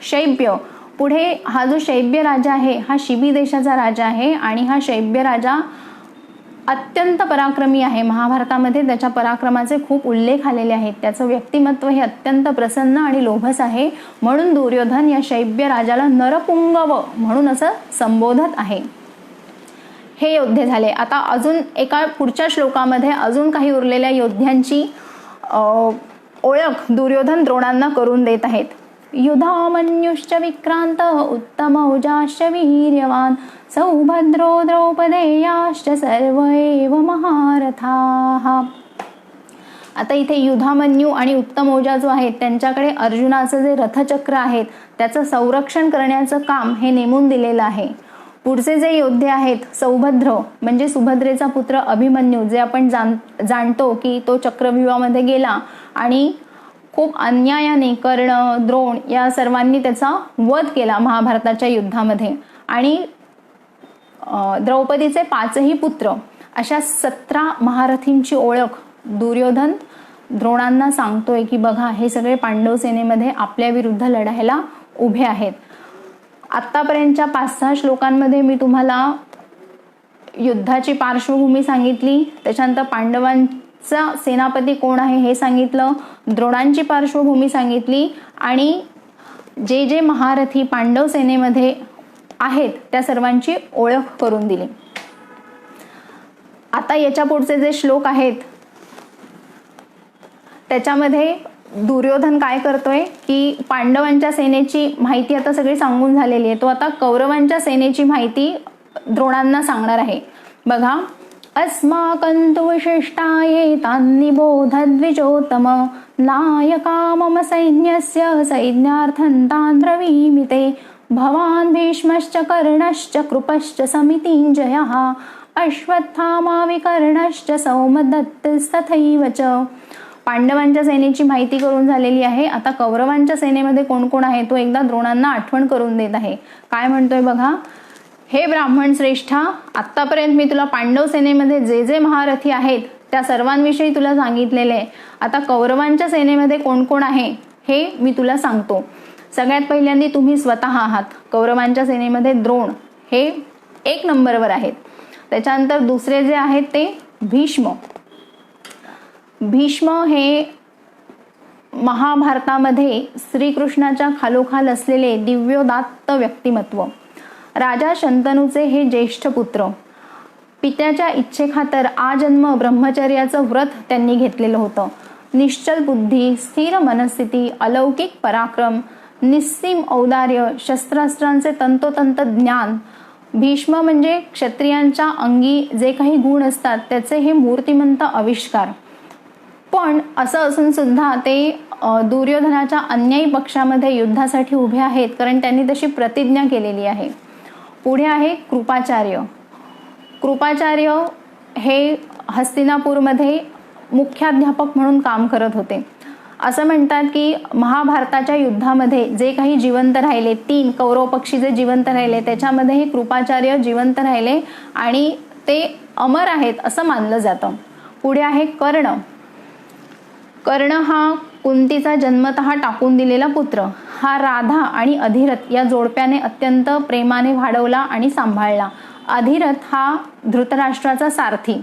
शैब्य. पुढे हा जो शैब्य राजा आहे हा शिबी देशाचा राजा आहे आणि हा शैब्य राजा अत्यंत पराक्रमी आहे. महाभारतामध्ये त्याच्या पराक्रमाचे खूप उल्लेख आलेले आहेत. त्याचं व्यक्तिमत्व हे अत्यंत प्रसन्न आणि लोभस आहे. म्हणून दुर्योधन या शैब्य राजाला नरपुंगव म्हणून असं संबोधत आहे. हे योद्धे झाले. आता अजून एका पुढच्या श्लोकामध्ये अजून काही उरलेल्या योद्ध्यांची ओळख दुर्योधन द्रोणांना करून देत आहेत. युधामन्युश्च विक्रांत उत्तमौजाश्च वीर्यवान सौभद्रो द्रौपदेयाश्च सर्व एव महारथाः. आता इथे युधामन्यू आणि उत्तमौजा जो आहेत त्यांच्याकडे अर्जुनाचं जे रथचक्र आहेत त्याचं संरक्षण करण्याचं काम हे नेमून दिलेलं आहे. पुढचे जे योद्धे आहेत सौभद्र म्हणजे सुभद्रेचा पुत्र अभिमन्यू, जे आपण जाणतो की तो चक्रव्यूहामध्ये गेला आणि खूप अन्यायाने कर्ण, द्रोण या सर्वांनी त्याचा वध केला महाभारताच्या युद्धामध्ये. आणि द्रौपदीचे 5ही पुत्र, अशा 17 महारथींची ओळख दुर्योधन द्रोणांना सांगतोय की बघा हे सगळे पांडव सेनेमध्ये आपल्या विरुद्ध लढायला उभे आहेत. आत्तापर्यंतच्या 5-6 श्लोकांमध्ये मी तुम्हाला युद्धाची पार्श्वभूमी सांगितली, त्याच्यानंतर पांडवांचा सेनापती कोण आहे हे सांगितलं, द्रोणांची पार्श्वभूमी सांगितली आणि जे जे महारथी पांडव सेनेमध्ये आहेत त्या सर्वांची ओळख करून दिली. आता याच्या पुढचे जे श्लोक आहेत त्याच्यामध्ये दुर्योधन काय करतोय की पांडवांच्या सेनेची माहिती आता सगळी सांगून झालेली आहे, तो आता कौरवांच्या सेनेची माहिती द्रोणांना सांगणार आहे. बघा, अस्माकंतु विशिष्टाये तान्निबोधद्विजोत्तम नायका मम सैन्यस्य सैन्यार्थं तान् ब्रवीमि ते भवान् भीष्मश्च कर्णश्च कृपश्च समितिञ्जयः अश्वत्थामा विकर्णश्च सौमदत्तस्तथैव च. पांडवांच्या सेनेची माहिती करून झालेली आहे. आता कौरवांच्या सेनेमध्ये कोण कोण आहे तो एकदा द्रोणांना आठवण करून देत आहे. काय म्हणतोय बघा, हे ब्राह्मण श्रेष्ठा, आत्तापर्यंत मी तुला पांडव सेनेमध्ये जे जे महारथी आहेत त्या सर्वांविषयी तुला सांगितलेले आहे. आता कौरवांच्या सेनेमध्ये कोण कोण आहे हे मी तुला सांगतो. सगळ्यात पहिल्यांदा तुम्ही स्वतः आहात. कौरवांच्या सेनेमध्ये द्रोण हे 1 नंबरवर आहेत. त्याच्यानंतर दुसरे जे आहेत ते भीष्म. भीष्म हे महाभारतामध्ये श्रीकृष्णाच्या खालोखाल असलेले दिव्योदात्त व्यक्तिमत्व. राजा शंतनूचे हे ज्येष्ठ पुत्र. पित्याच्या इच्छेखातर आजन्म ब्रह्मचर्याचं व्रत त्यांनी घेतलेलं होतं. निश्चल बुद्धी, स्थिर मनस्थिती, अलौकिक पराक्रम, निस्सीम औदार्य, शस्त्रास्त्रांचे तंतोतंत ज्ञान. भीष्म म्हणजे क्षत्रियांच्या अंगी जे काही गुण असतात त्याचे हे मूर्तिमंत आविष्कार. पण असं असून सुद्धा ते दुर्योधनाच्या अन्यायी पक्षामध्ये युद्धासाठी उभे आहेत, कारण त्यांनी तशी प्रतिज्ञा केलेली आहे. पुढे आहे कृपाचार्य. कृपाचार्य हे हस्तिनापूरमध्ये मुख्याध्यापक म्हणून काम करत होते. असं म्हणतात की महाभारताच्या युद्धामध्ये जे काही जिवंत राहिले, 3 कौरव पक्षी जे जिवंत राहिले त्याच्यामध्ये हे कृपाचार्य जिवंत राहिले आणि ते अमर आहेत असं मानलं जातं. पुढे आहे कर्ण. कर्ण हा कुंतीचा जन्मतः टाकून दिलेला पुत्र. हा राधा आणि अधिरथ या जोडप्याने अत्यंत प्रेमाने वाढवला आणि सांभाळला. अधिरथ हा धृतराष्ट्राचा सारथी.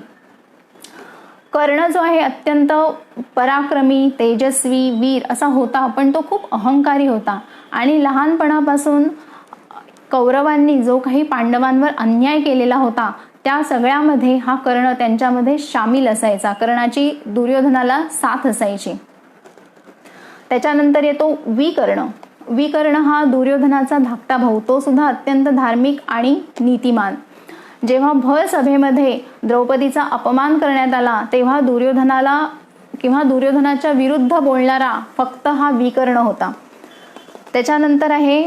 कर्ण जो आहे अत्यंत पराक्रमी, तेजस्वी, वीर असा होता, पण तो खूप अहंकारी होता आणि लहानपणापासून कौरवांनी जो काही पांडवांवर अन्याय केलेला होता त्या सगळ्यामध्ये हा कर्ण त्यांच्यामध्ये सामील असायचा. कर्णाची दुर्योधनाला साथ असायची. त्याच्यानंतर येतो विकर्ण. विकर्ण हा दुर्योधनाचा धाकटा भाऊ. तो सुद्धा अत्यंत धार्मिक आणि नीतिमान. जेव्हा भर सभेमध्ये द्रौपदीचा अपमान करण्यात आला तेव्हा दुर्योधनाला किंवा दुर्योधनाच्या विरुद्ध बोलणारा फक्त हा विकर्ण होता. त्याच्यानंतर आहे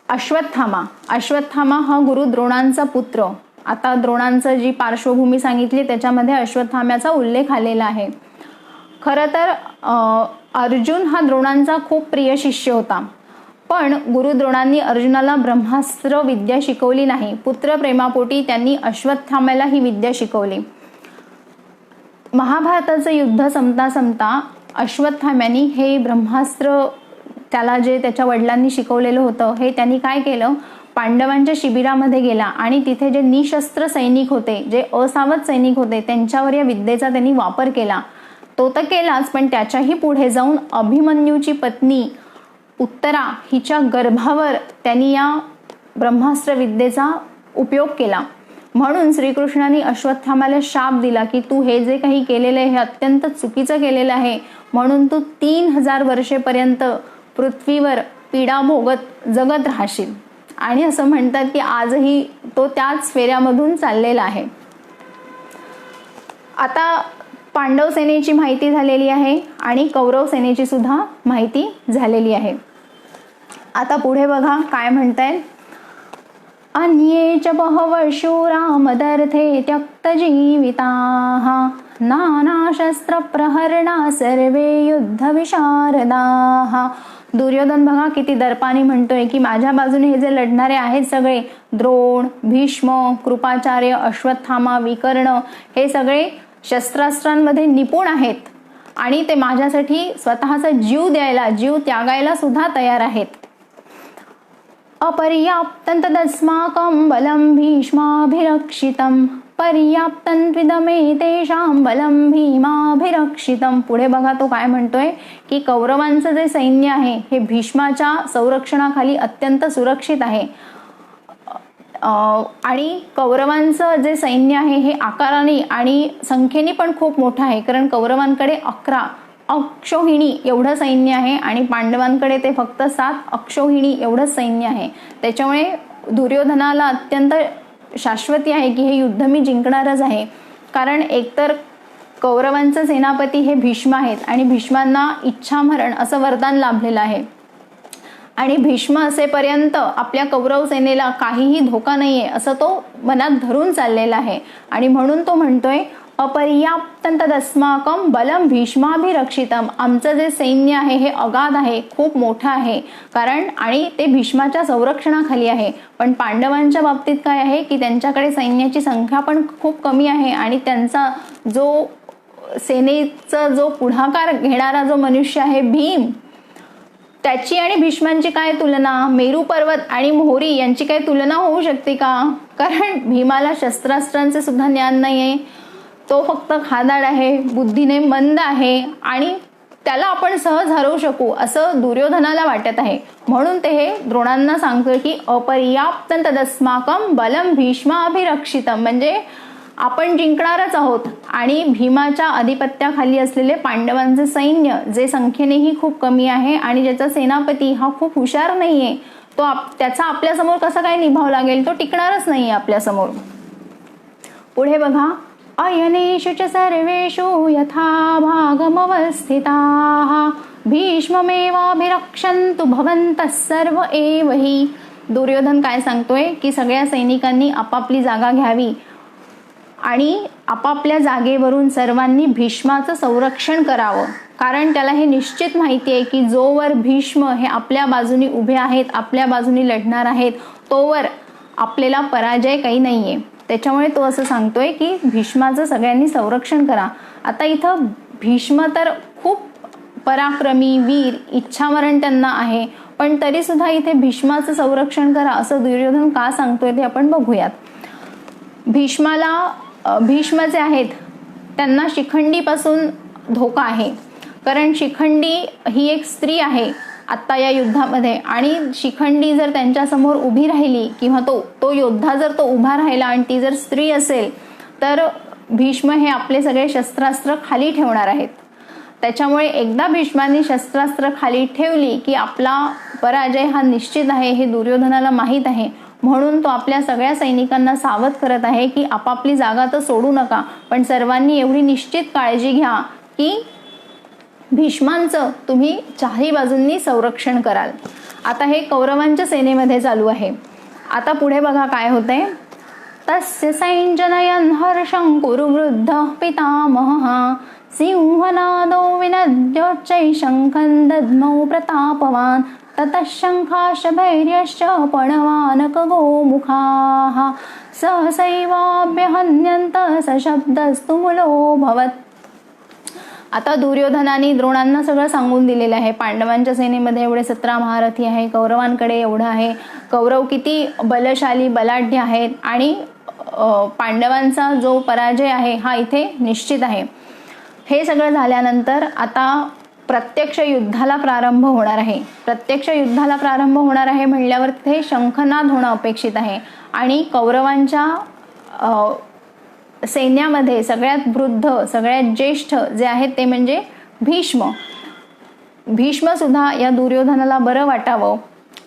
अश्वत्थामा. अश्वत्थामा हा गुरु द्रोणांचा पुत्र. आता द्रोणांचं जी पार्श्वभूमी सांगितली त्याच्यामध्ये अश्वत्थाम्याचा उल्लेख आलेला आहे. खरं तर अर्जुन हा द्रोणांचा खूप प्रिय शिष्य होता, पण गुरु द्रोणांनी अर्जुनाला ब्रह्मास्त्र विद्या शिकवली नाही. पुत्र प्रेमापोटी त्यांनी अश्वत्थाम्याला ही विद्या शिकवली. महाभारताचं युद्ध संपता संपता अश्वत्थाम्यानी हे ब्रह्मास्त्र त्याला जे त्याच्या वडिलांनी शिकवलेलं होतं हे त्यांनी काय केलं, पांडवांच्या शिबिरामध्ये गेला आणि तिथे जे निशस्त्र सैनिक होते, जे असावध सैनिक होते त्यांच्यावर या विद्येचा त्यांनी वापर केला. तो तर केलाच, पण त्याच्याही पुढे जाऊन अभिमन्यूची पत्नी उत्तरा हिच्या गर्भावर त्यांनी या ब्रह्मास्त्र विद्येचा उपयोग केला. म्हणून श्रीकृष्णाने अश्वत्थाम्याला शाप दिला की तू हे जे काही केलेलं आहे हे अत्यंत चुकीचं केलेलं आहे, म्हणून तू 3000 वर्षेपर्यंत पृथ्वीवर पीडा भोगत जगत राहशील. आणि असं म्हणतात की आजही तो त्याच फेऱ्यामधून चाललेला आहे. आता पांडव सेनेची माहिती झालेली आहे आणि कौरव सेनेची सुद्धा माहिती झालेली आहे. आता पुढे बघा काय म्हणतायत. अन्ये च बहवशूरा मदर्थे त्यक्त जीविताः नाना शस्त्र प्रहरणा सर्वे युद्ध विशारदाः. दुर्योधन बघा किती दर्पानी म्हणतोय की माझ्या बाजूने हे जे लढणारे आहेत सगळे द्रोण, भीष्म, कृपाचार्य, अश्वत्थामा, विकर्ण हे सगळे शस्त्रास्त्रांमध्ये निपुण आहेत आणि ते माझ्यासाठी स्वतःचा जीव द्यायला, जीव त्यागायला सुद्धा तयार आहेत. अपर्याप्तं तदस्माकं बलं भीष्माभिरक्षितं पर्याप्तं त्विदमेतेषां बलं भीमाभिरक्षितं. पुढे बघा तो काय म्हणतोय की कौरवांचं जे सैन्य आहे हे भीष्माच्या संरक्षणाखाली अत्यंत सुरक्षित आहे. आणि कौरवांचं जे सैन्य आहे हे आकाराने आणि संख्येने पण खूप मोठं आहे, कारण कौरवांकडे 11 अक्षौहिणी एवढं सैन्य आहे आणि पांडवांकडे ते फक्त 7 अक्षौहिणी एवढंच सैन्य आहे. त्याच्यामुळे दुर्योधनाला अत्यंत शाश्वती आहे की हे युद्ध मी जिंकणारच आहे, कारण एकतर कौरवांचे सेनापती हे भीष्म आहेत आणि भीष्मांना इच्छामरण असं वरदान लाभलेलं आहे आणि भीष्म असेपर्यंत आपल्या कौरव सेनेला काहीही धोका नाहीये असं तो मनात धरून चाललेला आहे. आणि म्हणून तो म्हणतोय अपर्याप्तं तदस्माकं बलं भीष्माभिरक्षितं. आमचं जे सैन्य आहे हे अगाध आहे, खूप मोठं आहे, कारण आणि ते भीष्माच्या संरक्षणाखाली आहे. पण पांडवांच्या बाबतीत काय आहे की त्यांच्याकडे सैन्याची संख्या पण खूप कमी आहे आणि त्यांचा जो सेनेचा जो पुढाकार घेणारा जो मनुष्य आहे भीम, त्याची आणि भीष्मांची काय तुलना? मेरू पर्वत आणि मोहरी यांची काय तुलना होऊ शकते का? कारण भीमाला शस्त्रास्त्रांचे सुद्धा ज्ञान नाही आहे, तो फक्त खादाड आहे, बुद्धीने मंद आहे आणि त्याला आपण सहज हरवू शकू असं दुर्योधनाला वाटत आहे. म्हणून ते हे द्रोणांना सांगतोय की अपर्याप्तं तदस्माकं बलं भीष्माभिरक्षितं, म्हणजे आपण जिंकणारच आहोत आणि भीमाच्या अधिपत्याखाली असलेले पांडवांचे सैन्य जे संख्येनेही खूप कमी आहे आणि ज्याचा सेनापती हा खूप हुशार नाहीये, तो त्याचा आपल्यासमोर कसं काय निभाव लागेल, तो टिकणारच नाहीये आपल्यासमोर. पुढे बघा अयनेषु च सर्वेषु यथा भागमवस्थिताः भीष्ममेवाभिरक्षन्तु भवन्तः सर्व एव हि. दुर्योधन काय सांगतोय की सगळ्या सैनिकांनी आपापली जागा घ्यावी आणि आपापल्या जागेवरून सर्वांनी भीष्माचं संरक्षण करावं, कारण त्याला हे निश्चित माहिती आहे की जोवर भीष्म हे आपल्या बाजूनी उभे आहेत, आपल्या बाजूनी लढणार आहेत, तोवर आपल्याला पराजय काही नाहीये. त्याच्यामुळे तो असं सांगतोय की भीष्माचं सगळ्यांनी संरक्षण करा. आता इथं भीष्म तर खूप पराक्रमी, वीर, इच्छामरण त्यांना आहे, पण तरी सुद्धा इथे भीष्माचं संरक्षण करा असं दुर्योधन का सांगतोय ते आपण बघूयात. भीष्म जे आहेत त्यांना शिखंडीपासून धोका आहे, कारण शिखंडी ही एक स्त्री आहे आत्ता या युद्धामध्ये आणि शिखंडी जर त्यांच्यासमोर उभी राहिली किंवा तो योद्धा जर तो उभा राहिला आणि ती जर स्त्री असेल तर भीष्म हे आपले सगळे शस्त्रास्त्र खाली ठेवणार आहेत. त्याच्यामुळे एकदा भीष्मांनी शस्त्रास्त्र खाली ठेवली की आपला पराजय हा निश्चित आहे हे दुर्योधनाला माहीत आहे. म्हणून तो आपल्या सगळ्या सैनिकांना सावध करत आहे की आपापली जागा तर सोडू नका, पण सर्वांनी एवढी निश्चित काळजी घ्या की भीष्मांचं तुम्ही चारही बाजूंनी संरक्षण कराल. आता हे कौरवांच्या सेनेमध्ये चालू आहे. आता पुढे बघा काय होतंय. तस्य सैंजनयन् हर्षं कुरुवृद्ध पितामहः सिंहनादो विनद्योच्चैः शङ्खं दद्मौ प्रतापवान् ततः शङ्खाश्च भैर्यश्च पणवानक गोमुखाः सहसैवाभ्यहन्यन्त सशब्दस्तुमुलो भवत्. आता दुर्योधनाने द्रोणांना सगळं सांगून दिलेलं आहे. पांडवांच्या सेनेमध्ये एवढे 17 महारथी आहे, कौरवांकडे एवढं आहे, कौरव किती बलशाली बलाढ्य आहेत आणि पांडवांचा जो पराजय आहे हा इथे निश्चित आहे. हे सगळं झाल्यानंतर आता प्रत्यक्ष युद्धाला प्रारंभ होणार आहे. प्रत्यक्ष युद्धाला प्रारंभ होणार आहे म्हणल्यावर तिथे शंखनाद होणं अपेक्षित आहे आणि कौरवांच्या सैन्यामध्ये सगळ्यात वृद्ध, सगळ्यात ज्येष्ठ जे आहेत ते म्हणजे भीष्म. भीष्म सुद्धा या दुर्योधनाला बरं वाटावं,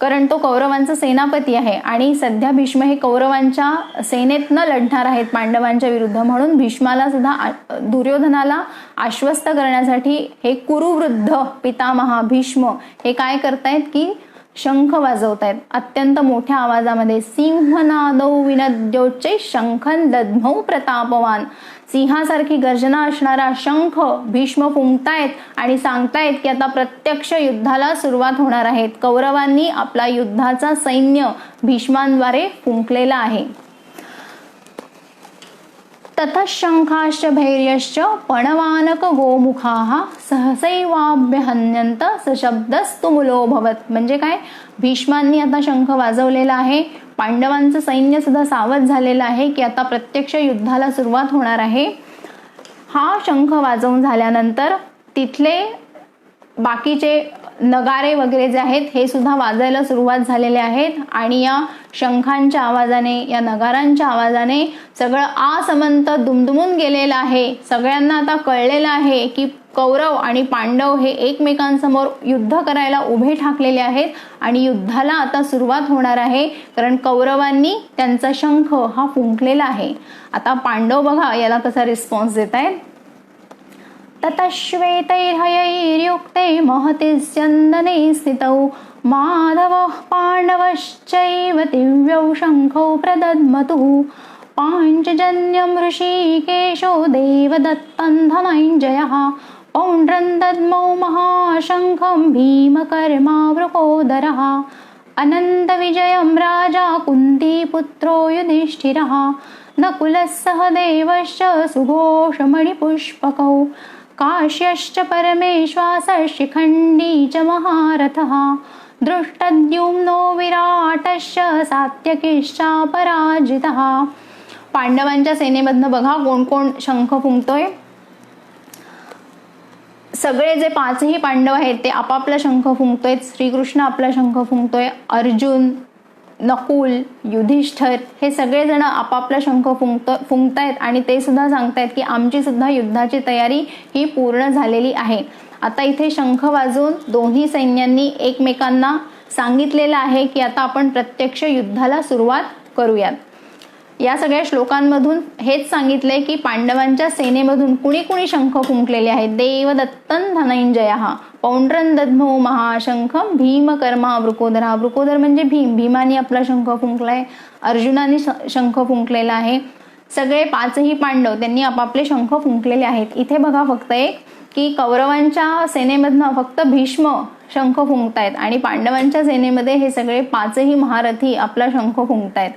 कारण तो कौरवांचा सेनापती आहे आणि सध्या भीष्म हे कौरवांच्या सेनेतनं लढणार आहेत पांडवांच्या विरुद्ध. म्हणून भीष्माला सुद्धा दुर्योधनाला आश्वस्त करण्यासाठी हे कुरुवृद्ध पितामहा भीष्म हे काय करतायत की शंख वाजवतायत अत्यंत मोठ्या आवाजामध्ये. सिंहनादौ विनद्योच्चैः शंखं दद्मौ प्रतापवान. सिंहासारखी गर्जना असणारा शंख भीष्म फुंकतायत आणि सांगतायत की आता प्रत्यक्ष युद्धाला सुरुवात होणार आहे. कौरवांनी आपला युद्धाचा सैन्य भीष्मांद्वारे फुंकलेला आहे. ततः शंखाश्च भैर्यश्च पणवानक गोमुखाः सहसैवाभ्यहन्यन्त सशब्दस्तु मुलोभवत. म्हणजे काय, भीष्मांनी आता शंख वाजवलेला आहे, पांडवांचं सैन्य सुद्धा सावध झालेलं आहे की आता प्रत्यक्ष युद्धाला सुरुवात होणार आहे. हा शंख वाजवून झाल्यानंतर तिथले बाकीचे नगारे वगैरे जे आहेत हे सुद्धा वाजायला सुरुवात झालेले आहेत आणि या शंखांच्या आवाजाने, या नगारांच्या आवाजाने सगळं आसमंत दुमदुमून गेलेलं आहे. सगळ्यांना आता कळलेलं आहे की कौरव आणि पांडव हे एकमेकांसमोर युद्ध करायला उभे ठाकलेले आहेत आणि युद्धाला आता सुरुवात होणार आहे, कारण कौरवांनी त्यांचा शंख हा फुंकलेला आहे. आता पांडव बघा याला कसा रिस्पॉन्स देत आहेत. ततश्वेतैर्हयैर्युक्ते महति स्यन्दने स्थितौ माधवः पाण्डवश्चैव दिव्यौ शङ्खौ प्रदद्मतुः. पाञ्चजन्यं ऋषिकेशो देवदत्तं धनञ्जयः पौण्ड्रं दद्मौ महाशङ्खं भीमकर्मावृकोदरः. अनन्तविजयं राजा कुन्तीपुत्रो युधिष्ठिरः नकुलः सहदेवश्च सुघोषमणिपुष्पकौ. काश्यश्च परमेश्वासः शिखण्डी च महारथः दृष्टद्युम्नो विराटश्च सात्यकिश्चापराजितः. पांडवांच्या सेनेमधनं बघा कोण कोण शंख फुंकतोय. सगळे जे पाचही पांडव आहेत ते आपापला शंख फुंकतोय. श्रीकृष्ण आपला शंख फुंकतोय, अर्जुन, नकुल, युधिष्ठिर हे सगळेजण आपापला शंख फुंकतायत आणि ते सुद्धा सांगतायत की आमची सुद्धा युद्धाची तयारी ही पूर्ण झालेली आहे. आता इथे शंख वाजवून दोन्ही सैन्यांनी एकमेकांना सांगितलेलं आहे की आता आपण प्रत्यक्ष युद्धाला सुरुवात करूयात. या सगळ्या श्लोकांमधून हेच सांगितलंय की पांडवांच्या सेनेमधून कुणी कुणी शंख फुंकलेले आहेत. देवदत्तं धनंजयः पौंड्रं दद्मौ महाशंखं भीमकर्मा वृकोदरः. वृकोदर म्हणजे भीम, भीमानी आपला शंख फुंकलाय, अर्जुनाने शंख फुंकलेला आहे. सगळे पाचही पांडव त्यांनी आपापले शंख फुंकलेले आहेत. इथे बघा फक्त एक की कौरवांच्या सेनेमधनं फक्त भीष्म शंख फुंकतायत आणि पांडवांच्या सेनेमध्ये हे सगळे पाचही महारथी आपला शंख फुंकतायत.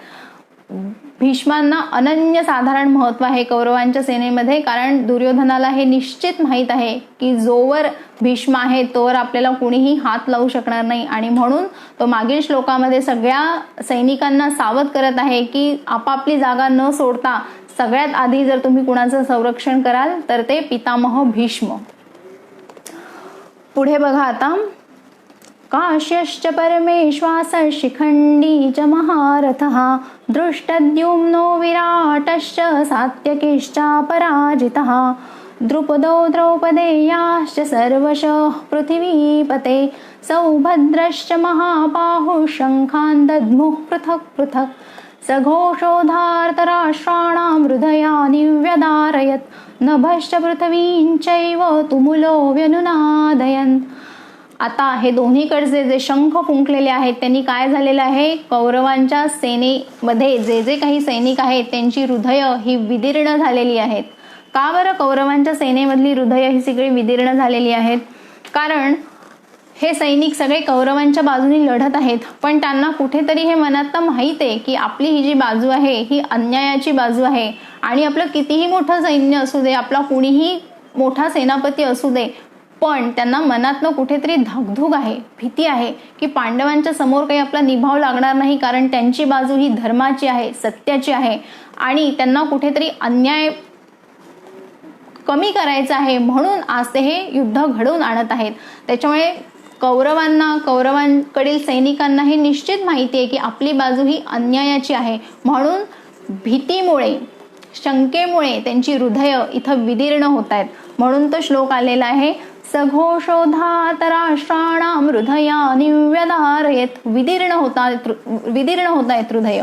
भीष्मांना अनन्य साधारण महत्व आहे कौरवांच्या सेनेमध्ये, कारण दुर्योधनाला हे निश्चित माहीत आहे की जोवर भीष्म आहे तोवर आपल्याला कुणीही हात लावू शकणार नाही आणि म्हणून तो मागील श्लोकामध्ये सगळ्या सैनिकांना सावध करत आहे की आपापली जागा न सोडता सगळ्यात आधी जर तुम्ही कुणाचं संरक्षण कराल तर ते पितामह भीष्म. पुढे बघा आता. काश्यश्च परमेश्वासः शिखण्डी च महारथः दृष्टद्युम्नो विराटश्च सात्यकिश्चापराजितः. द्रुपदो द्रौपदेयाश्च सर्वशः पृथिवीपते सौभद्रश्च महाबाहुः शङ्खान् दद्मुः पृथक् पृथक्. सघोषोधार्तराष्ट्राणां हृदयानि व्यदारयत् नभश्च पृथ्वीं चैव तुमुलो व्यनुनादयन्. आता हे दोन्हीकडचे जे शंख फुंकलेले आहेत त्यांनी काय झालेलं आहे, कौरवांच्या सेनेमध्ये जे जे काही सैनिक आहेत त्यांची हृदय ही विदीर्ण झालेली आहेत. का बरं कौरवांच्या सेनेमधली हृदय ही सगळी विदीर्ण झालेली आहेत? कारण हे सैनिक सगळे कौरवांच्या बाजूने लढत आहेत, पण त्यांना कुठेतरी हे मनात माहित आहे की आपली ही जी बाजू आहे ही अन्यायाची बाजू आहे आणि आपलं कितीही मोठं सैन्य असू दे, आपला कुणीही मोठा सेनापती असू दे, पण त्यांना मनातनं कुठेतरी धाकधूक आहे, भीती आहे की पांडवांच्या समोर काही आपला निभाव लागणार नाही, कारण त्यांची बाजू ही धर्माची आहे, सत्याची आहे आणि त्यांना कुठेतरी अन्याय कमी करायचा आहे, म्हणून आज ते हे युद्ध घडवून आणत आहेत. त्याच्यामुळे कौरवांकडील सैनिकांना हे निश्चित माहिती आहे की आपली बाजू ही अन्यायाची आहे, म्हणून भीतीमुळे, शंकेमुळे त्यांची हृदय इथं विदीर्ण होत आहेत. म्हणून तो श्लोक आलेला आहे, सघोषोधात राष्ट्राणां हृदयानि व्यदारयत्. विदीर्ण होत आहेत हृदय.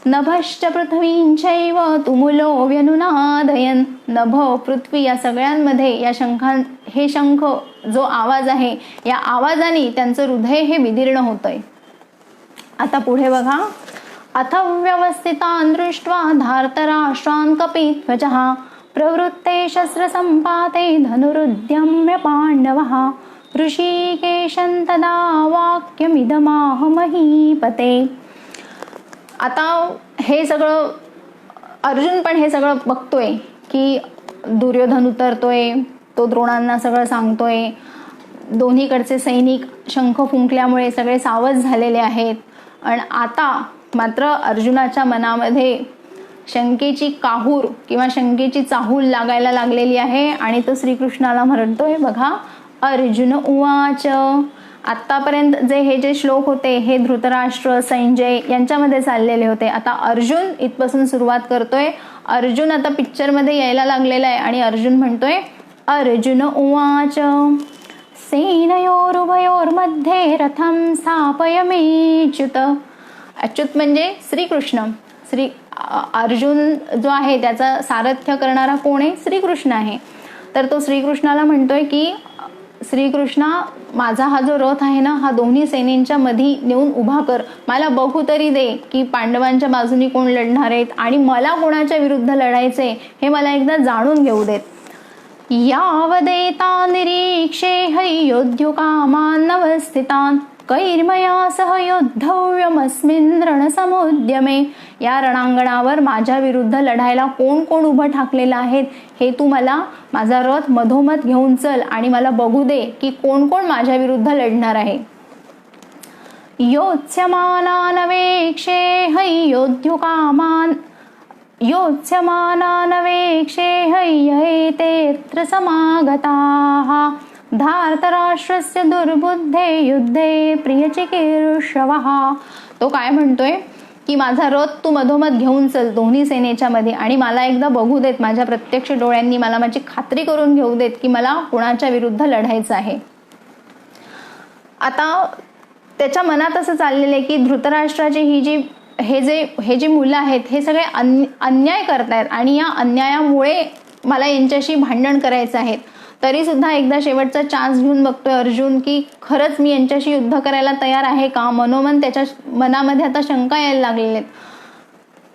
नभश्च पृथ्वींचैव तुमुलो व्यनुनादयन्. नभ, पृथ्वी या सगळ्यांमध्ये या हे शंख जो आवाज आहे या आवाजाने त्यांचं हृदय हे विदीर्ण होतंय. आता पुढे बघा. अथ व्यवस्थितान् दृष्ट्वा धार्तराष्ट्रान् कपिध्वजः प्रवृत्ते शस्त्रसम्पाते धनुरुद्यम्य पाण्डवः ऋषिकेशं तदा वाक्यमिदमाह महीपते. आता हे सगळं अर्जुन पण हे सगळं बघतोय की दुर्योधन उतरतोय, तो द्रोणांना सगळं सांगतोय, दोन्हीकडचे सैनिक शंख फुंकल्यामुळे सगळे सावध झालेले आहेत. आणि आता मात्र अर्जुनाच्या मनामध्ये शंकेची काहूर किंवा शंकेची चाहूल लागायला लागलेली आहे आणि तो श्रीकृष्णाला म्हणतोय बघा, अर्जुन उवाच. आतापर्यंत जे श्लोक होते हे धृतराष्ट्र, संजय यांच्यामध्ये चाललेले होते. आता अर्जुन इथपासून सुरुवात करतोय. अर्जुन आता पिक्चरमध्ये यायला लागलेला आहे आणि अर्जुन म्हणतोय, अर्जुन उवाच सेनयोरुभयोर्मध्ये रथं स्थापयमेच्युत. अच्युत म्हणजे श्रीकृष्ण. अर्जुन जो आहे त्याचा सारथ्य करणारा कोण आहे? श्रीकृष्ण आहे. तर तो श्रीकृष्णाला म्हणतोय की श्रीकृष्णा, माझा हा जो रथ आहे ना, हा दोन्ही सेनेच्या मध्ये नेऊन उभा कर. मला बघू तरी दे की पांडवांच्या बाजूनी कोण लढणार आहेत आणि मला कोणाच्या विरुद्ध लढायचे हे मला एकदा जाणून घेऊ देत. यावदेता निरीक्षे हयोध्युकामानवस्थितान् कैर्मया सह योद्धव्यमस्मिन् रणसमुद्यमे. या रणांगणावर माझ्या विरुद्ध लढायला कोण कोण उभं ठाकलेलं आहे हे तू मला, माझा रथ मधोमध घेऊन चल आणि मला बघू दे की कोण कोण माझ्या विरुद्ध लढणार आहे. योत्स्यमानानवेक्षे हयोध्युकामान् योत्स्यमानानवेक्षे हय्येतेऽत्र समागताः धार्तराष्ट्रस्य दुर्बुद्धे युद्धे प्रियचिकीर्षवः. तो काय म्हणतोय की माझा रथ तू मधोमध घेऊन चल दोन्ही सेनेच्या मध्ये आणि मला एकदा बघू देत, माझ्या प्रत्यक्ष डोळ्यांनी मला माझी खात्री करून घेऊ देत की मला कोणाच्या विरुद्ध लढायचं आहे. आता त्याच्या मनात असं चाललेलं आहे की धृतराष्ट्राची हे जे मुलं आहेत हे सगळे अन्याय करतायत आणि या अन्यायामुळे मला यांच्याशी भांडण करायचं आहे. तरी सुद्धा एकदा शेवटचा चान्स घेऊन बघतोय अर्जुन की खरंच मी यांच्याशी युद्ध करायला तयार आहे का. मनोमन त्याच्या मनामध्ये आता शंका यायला लागलेल्या आहेत.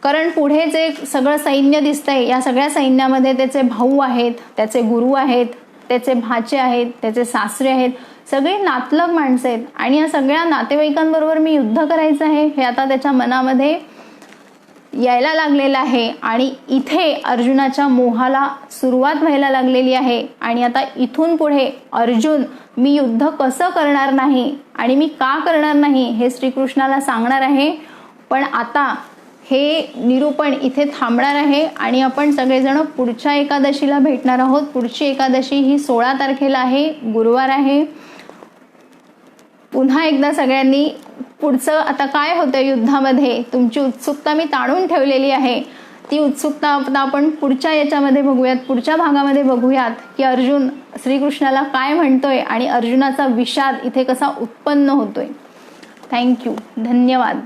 कारण पुढे जे सगळं सैन्य दिसतंय या सगळ्या सैन्यामध्ये त्याचे भाऊ आहेत, त्याचे गुरु आहेत, त्याचे भाचे आहेत, त्याचे सासरे आहेत, सगळे नातलग माणसं आहेत आणि या सगळ्या नातेवाईकांबरोबर मी युद्ध करायचं आहे हे आता त्याच्या मनामध्ये यायला लागलेलं आहे. आणि इथे अर्जुनाच्या मोहाला सुरुवात व्हायला लागलेली आहे. आणि आता इथून पुढे अर्जुन मी युद्ध कसं करणार नाही आणि मी का करणार नाही हे श्रीकृष्णाला सांगणार आहे. पण आता हे निरूपण इथे थांबणार आहे आणि आपण सगळेजण पुढच्या एकादशीला भेटणार आहोत. पुढची एकादशी ही 16 तारखेला आहे, गुरुवार आहे. पुन्हा एकदा सगळ्यांनी पुढचं आता काय होतं युद्धामध्ये तुमची उत्सुकता मी ताणून ठेवलेली आहे. ती उत्सुकता आता आपण पुढच्या याच्यामध्ये बघूयात, पुढच्या भागामध्ये बघूयात की अर्जुन श्रीकृष्णाला काय म्हणतोय आणि अर्जुनाचा विषाद इथे कसा उत्पन्न होतोय. थँक्यू, धन्यवाद.